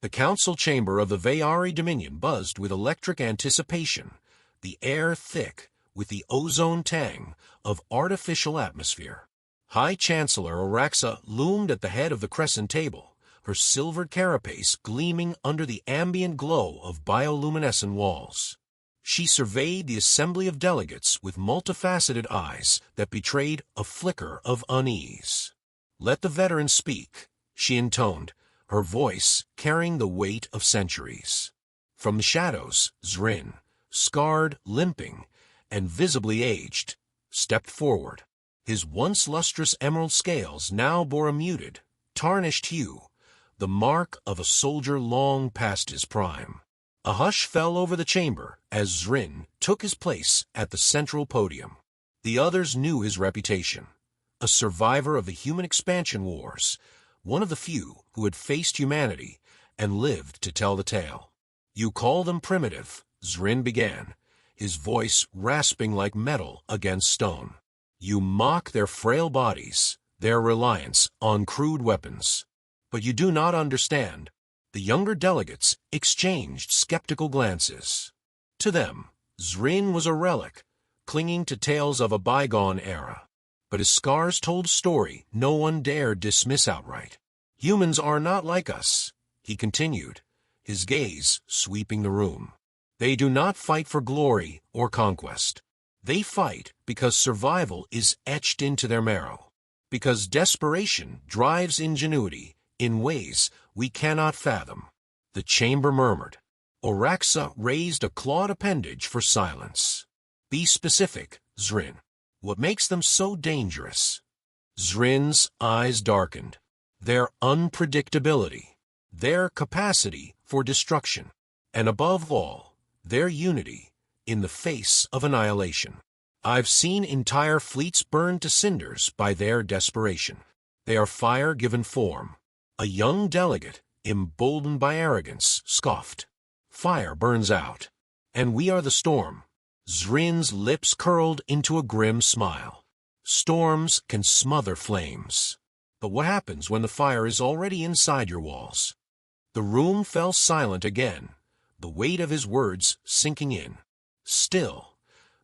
The council chamber of the Veyari Dominion buzzed with electric anticipation, the air thick with the ozone tang of artificial atmosphere. High Chancellor Araxa loomed at the head of the crescent table, her silvered carapace gleaming under the ambient glow of bioluminescent walls. She surveyed the assembly of delegates with multifaceted eyes that betrayed a flicker of unease. "Let the veterans speak," she intoned, her voice carrying the weight of centuries. From the shadows, Zhrin, scarred, limping, and visibly aged, stepped forward. His once lustrous emerald scales now bore a muted, tarnished hue, the mark of a soldier long past his prime. A hush fell over the chamber as Zhrin took his place at the central podium. The others knew his reputation. A survivor of the human expansion wars, one of the few who had faced humanity and lived to tell the tale. "You call them primitive," Zhrin began, his voice rasping like metal against stone. "You mock their frail bodies, their reliance on crude weapons. But you do not understand." The younger delegates exchanged skeptical glances. To them, Zhrin was a relic, clinging to tales of a bygone era. But his scars told a story no one dared dismiss outright. "Humans are not like us," he continued, his gaze sweeping the room. "They do not fight for glory or conquest. They fight because survival is etched into their marrow, because desperation drives ingenuity in ways we cannot fathom." The chamber murmured. Araxa raised a clawed appendage for silence. "Be specific, Zhrin. What makes them so dangerous?" Zhrin's eyes darkened. "Their unpredictability, their capacity for destruction, and above all, their unity in the face of annihilation. I've seen entire fleets burned to cinders by their desperation. They are fire given form." A young delegate, emboldened by arrogance, scoffed. "Fire burns out, and we are the storm." Zhrin's lips curled into a grim smile. "Storms can smother flames. But what happens when the fire is already inside your walls?" The room fell silent again, the weight of his words sinking in. Still,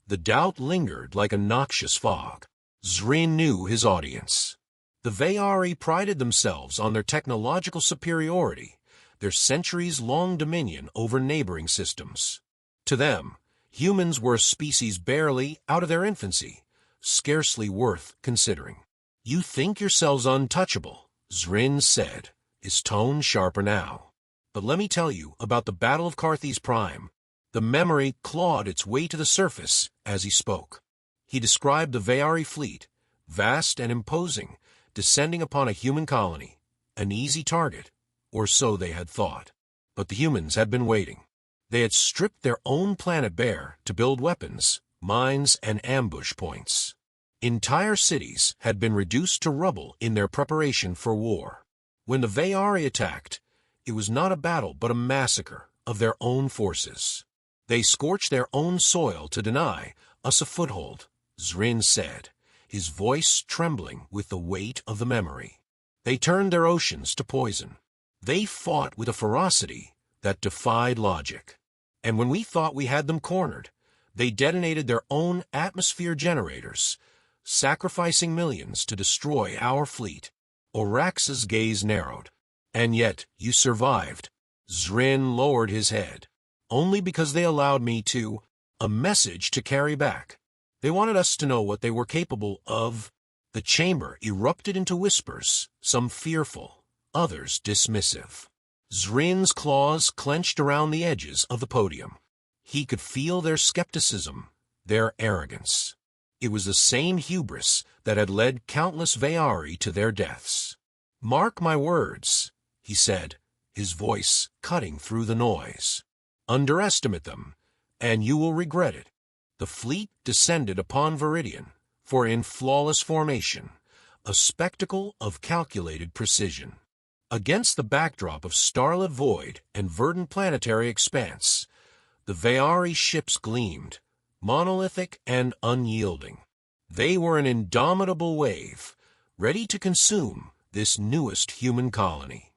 the doubt lingered like a noxious fog. Zhrin knew his audience. The Veyari prided themselves on their technological superiority, their centuries-long dominion over neighboring systems. To them, humans were a species barely out of their infancy, scarcely worth considering. "You think yourselves untouchable," Zhrin said, his tone sharper now. "But let me tell you about the Battle of Carthes Prime." The memory clawed its way to the surface as he spoke. He described the Veyari fleet, vast and imposing, descending upon a human colony, an easy target, or so they had thought. But the humans had been waiting. They had stripped their own planet bare to build weapons, mines, and ambush points. Entire cities had been reduced to rubble in their preparation for war. When the Veyari attacked, it was not a battle but a massacre of their own forces. "They scorched their own soil to deny us a foothold," Zhrin said, his voice trembling with the weight of the memory. "They turned their oceans to poison. They fought with a ferocity that defied logic. And when we thought we had them cornered, they detonated their own atmosphere generators, sacrificing millions to destroy our fleet." Araxa's gaze narrowed. "And yet you survived." Zhrin lowered his head. "Only because they allowed me to, a message to carry back. They wanted us to know what they were capable of." The chamber erupted into whispers, some fearful, others dismissive. Zhrin's claws clenched around the edges of the podium. He could feel their skepticism, their arrogance. It was the same hubris that had led countless Veyari to their deaths. "Mark my words," he said, his voice cutting through the noise. "Underestimate them, and you will regret it." The fleet descended upon Viridian, for in flawless formation, a spectacle of calculated precision. Against the backdrop of starlit void and verdant planetary expanse, the Veyari ships gleamed, monolithic and unyielding. They were an indomitable wave, ready to consume this newest human colony.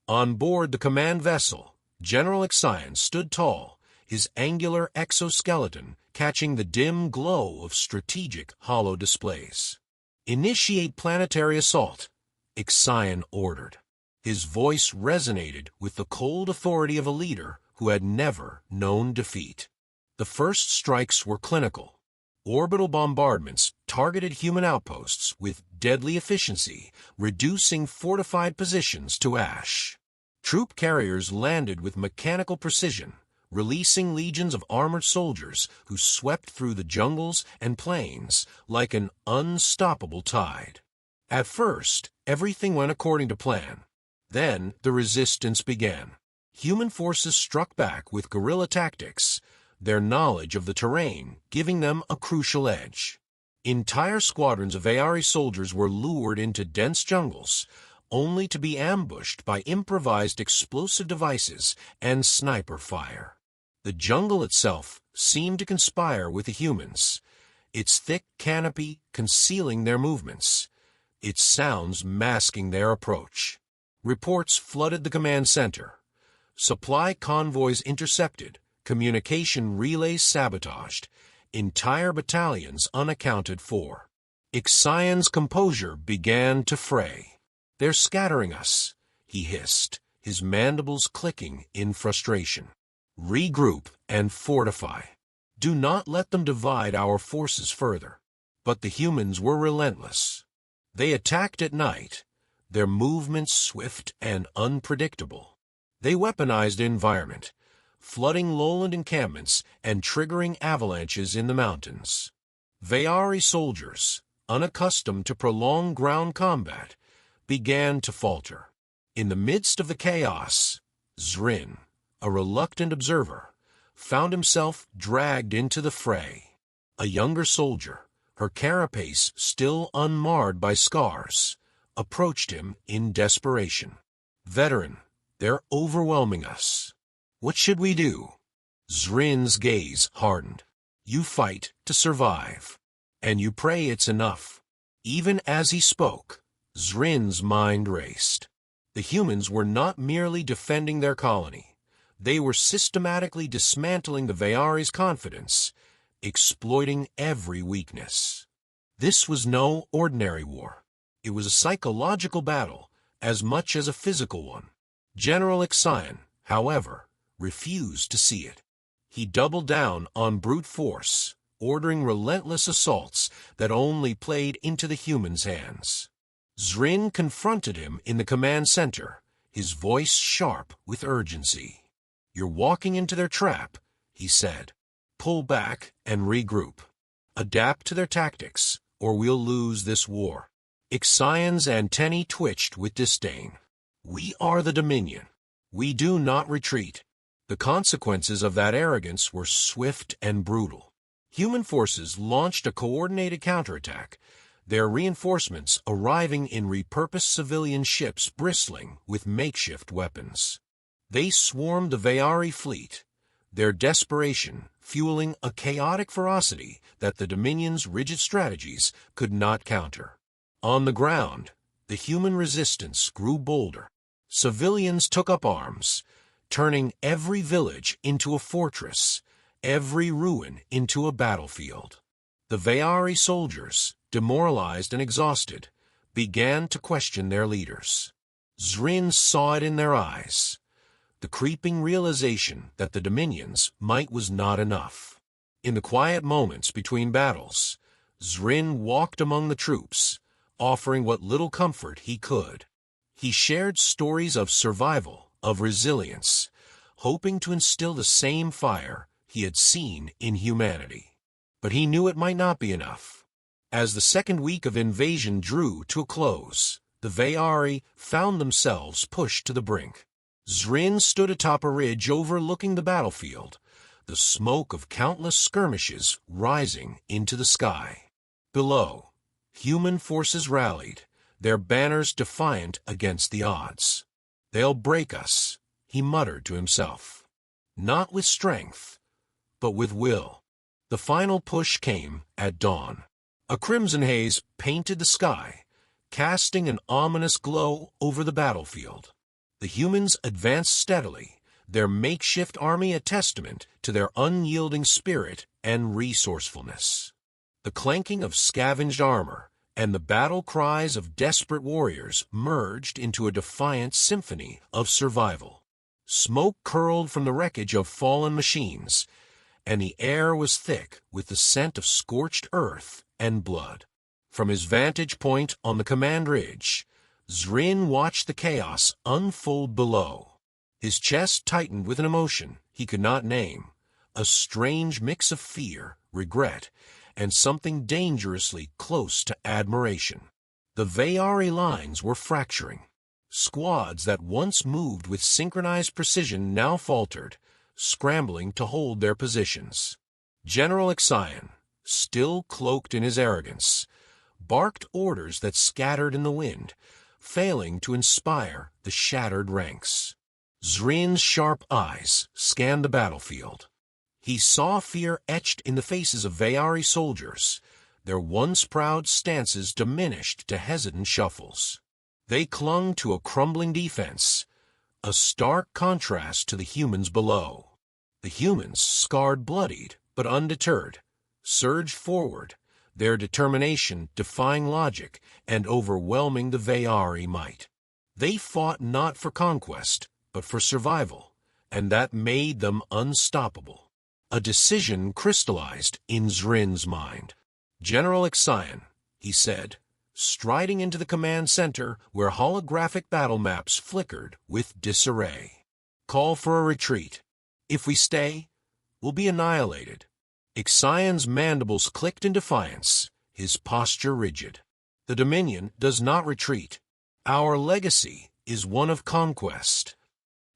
On board the command vessel, General Defiance stood tall, his angular exoskeleton catching the dim glow of strategic holo displays. "Initiate planetary assault," Defiance ordered. His voice resonated with the cold authority of a leader who had never known defeat. The first strikes were clinical. Orbital bombardments targeted human outposts with deadly efficiency, reducing fortified positions to ash. Troop carriers landed with mechanical precision, releasing legions of armored soldiers who swept through the jungles and plains like an unstoppable tide. At first, everything went according to plan. Then the resistance began. Human forces struck back with guerrilla tactics, their knowledge of the terrain giving them a crucial edge. Entire squadrons of Veyari soldiers were lured into dense jungles, only to be ambushed by improvised explosive devices and sniper fire. The jungle itself seemed to conspire with the humans, its thick canopy concealing their movements, its sounds masking their approach. Reports flooded the command center. Supply convoys intercepted, communication relays sabotaged, entire battalions unaccounted for. Defiance's composure began to fray. "They're scattering us," he hissed, his mandibles clicking in frustration. "Regroup and fortify. Do not let them divide our forces further." But the humans were relentless. They attacked at night, their movements swift and unpredictable. They weaponized the environment, flooding lowland encampments and triggering avalanches in the mountains. Veyari soldiers, unaccustomed to prolonged ground combat, began to falter. In the midst of the chaos, Zhrin, a reluctant observer, found himself dragged into the fray. A younger soldier, her carapace still unmarred by scars, approached him in desperation. "Veteran, they're overwhelming us. What should we do?" Zhrin's gaze hardened. "You fight to survive, and you pray it's enough." Even as he spoke, Zhrin's mind raced. The humans were not merely defending their colony. They were systematically dismantling the Veyari's confidence, exploiting every weakness. This was no ordinary war. It was a psychological battle as much as a physical one. General Defiance, however, refused to see it. He doubled down on brute force, ordering relentless assaults that only played into the humans' hands. Zhrin confronted him in the command center, his voice sharp with urgency. "You're walking into their trap," he said. "Pull back and regroup. Adapt to their tactics, or we'll lose this war." Defiance's antennae twitched with disdain. "We are the Dominion. We do not retreat." The consequences of that arrogance were swift and brutal. Human forces launched a coordinated counterattack, their reinforcements arriving in repurposed civilian ships bristling with makeshift weapons. They swarmed the Veyari fleet, their desperation fueling a chaotic ferocity that the Dominion's rigid strategies could not counter. On the ground, the human resistance grew bolder. Civilians took up arms, turning every village into a fortress, every ruin into a battlefield. The Veyari soldiers, demoralized and exhausted, began to question their leaders. Zhrin saw it in their eyes, the creeping realization that the Dominion's might was not enough. In the quiet moments between battles, Zhrin walked among the troops, offering what little comfort he could. He shared stories of survival, of resilience, hoping to instill the same fire he had seen in humanity. But he knew it might not be enough. As the second week of invasion drew to a close, the Veyari found themselves pushed to the brink. Zhrin stood atop a ridge overlooking the battlefield, the smoke of countless skirmishes rising into the sky. Below, human forces rallied, their banners defiant against the odds. "They'll break us," he muttered to himself. "Not with strength, but with will." The final push came at dawn. A crimson haze painted the sky, casting an ominous glow over the battlefield. The humans advanced steadily, their makeshift army a testament to their unyielding spirit and resourcefulness. The clanking of scavenged armor and the battle cries of desperate warriors merged into a defiant symphony of survival. Smoke curled from the wreckage of fallen machines, and the air was thick with the scent of scorched earth and blood. From his vantage point on the command ridge, Zhrin watched the chaos unfold below. His chest tightened with an emotion he could not name, a strange mix of fear, regret, and something dangerously close to admiration. The Veyari lines were fracturing. Squads that once moved with synchronized precision now faltered, scrambling to hold their positions. General Ixion, still cloaked in his arrogance, barked orders that scattered in the wind, failing to inspire the shattered ranks. Zhrin's sharp eyes scanned the battlefield. He saw fear etched in the faces of Veyari soldiers, their once proud stances diminished to hesitant shuffles. They clung to a crumbling defense, a stark contrast to the humans below. The humans, scarred, bloodied, but undeterred, surged forward, their determination defying logic and overwhelming the Veyari might. They fought not for conquest, but for survival, and that made them unstoppable. A decision crystallized in Zhrin's mind. "General Ixion," he said, striding into the command center where holographic battle maps flickered with disarray. "Call for a retreat. If we stay, we'll be annihilated." Ixion's mandibles clicked in defiance, his posture rigid. "The Dominion does not retreat. Our legacy is one of conquest."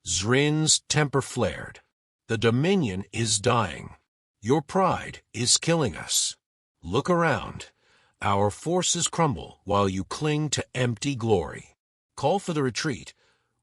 Zhrin's temper flared. "The Dominion is dying. Your pride is killing us. Look around. Our forces crumble while you cling to empty glory. Call for the retreat,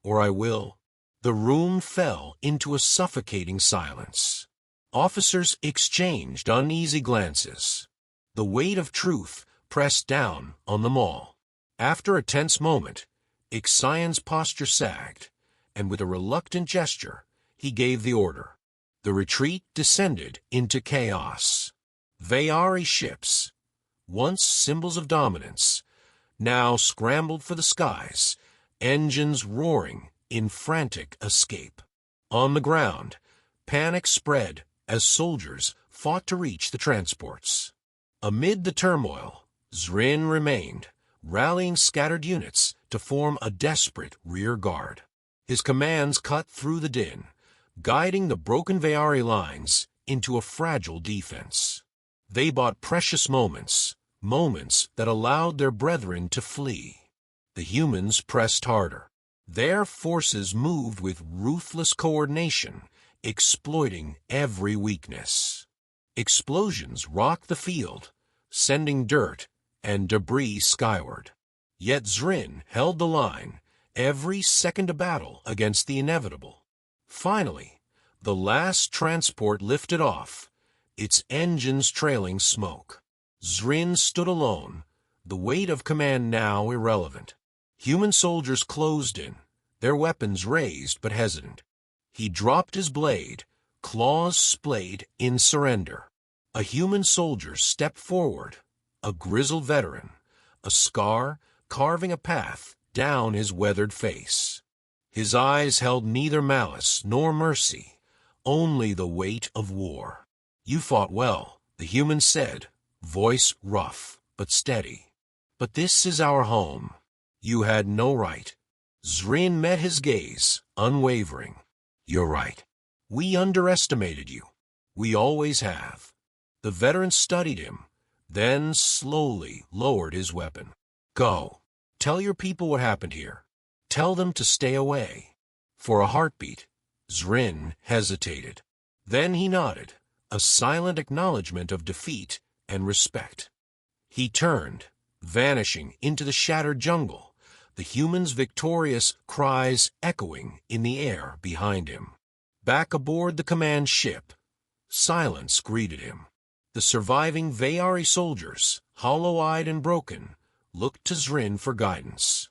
or I will." The room fell into a suffocating silence. Officers exchanged uneasy glances. The weight of truth pressed down on them all. After a tense moment, Ixion's posture sagged, and with a reluctant gesture, he gave the order. The retreat descended into chaos. Veyari ships, once symbols of dominance, now scrambled for the skies, engines roaring in frantic escape. On the ground, panic spread as soldiers fought to reach the transports. Amid the turmoil, Zhrin remained, rallying scattered units to form a desperate rear guard. His commands cut through the din, guiding the broken Veyari lines into a fragile defense. They bought precious moments, moments that allowed their brethren to flee. The humans pressed harder. Their forces moved with ruthless coordination, exploiting every weakness. Explosions rocked the field, sending dirt and debris skyward. Yet Zhrin held the line, every second a battle against the inevitable. Finally, the last transport lifted off, its engines trailing smoke. Zhrin stood alone, the weight of command now irrelevant. Human soldiers closed in, their weapons raised but hesitant. He dropped his blade, claws splayed in surrender. A human soldier stepped forward, a grizzled veteran, a scar carving a path down his weathered face. His eyes held neither malice nor mercy, only the weight of war. "You fought well," the human said, voice rough but steady. "But this is our home. You had no right." Zhrin met his gaze, unwavering. "You're right. We underestimated you. We always have." The veteran studied him, then slowly lowered his weapon. "Go. Tell your people what happened here. Tell them to stay away." For a heartbeat, Zhrin hesitated. Then he nodded, a silent acknowledgement of defeat and respect. He turned, vanishing into the shattered jungle, the humans' victorious cries echoing in the air behind him. Back aboard the command ship, silence greeted him. The surviving Veyari soldiers, hollow-eyed and broken, looked to Zhrin for guidance.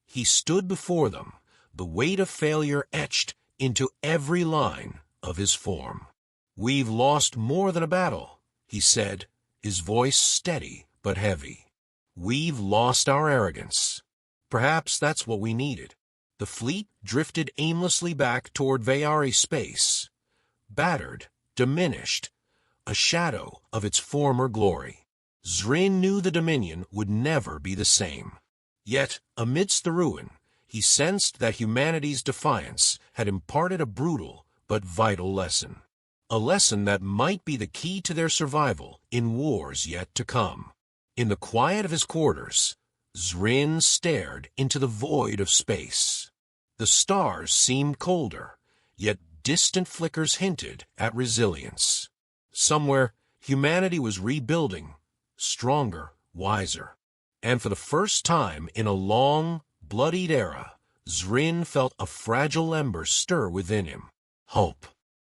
He stood before them, the weight of failure etched into every line of his form. "We've lost more than a battle," he said, his voice steady but heavy. "We've lost our arrogance." Perhaps that's what we needed. The fleet drifted aimlessly back toward Veyari space, battered, diminished, a shadow of its former glory. Zhrin knew the Dominion would never be the same. Yet, amidst the ruin, he sensed that humanity's defiance had imparted a brutal but vital lesson. A lesson that might be the key to their survival in wars yet to come. In the quiet of his quarters, Zhrin stared into the void of space. The stars seemed colder, yet distant flickers hinted at resilience. Somewhere, humanity was rebuilding, stronger, wiser. And for the first time in a long, bloodied era, Zhrin felt a fragile ember stir within him. Hope.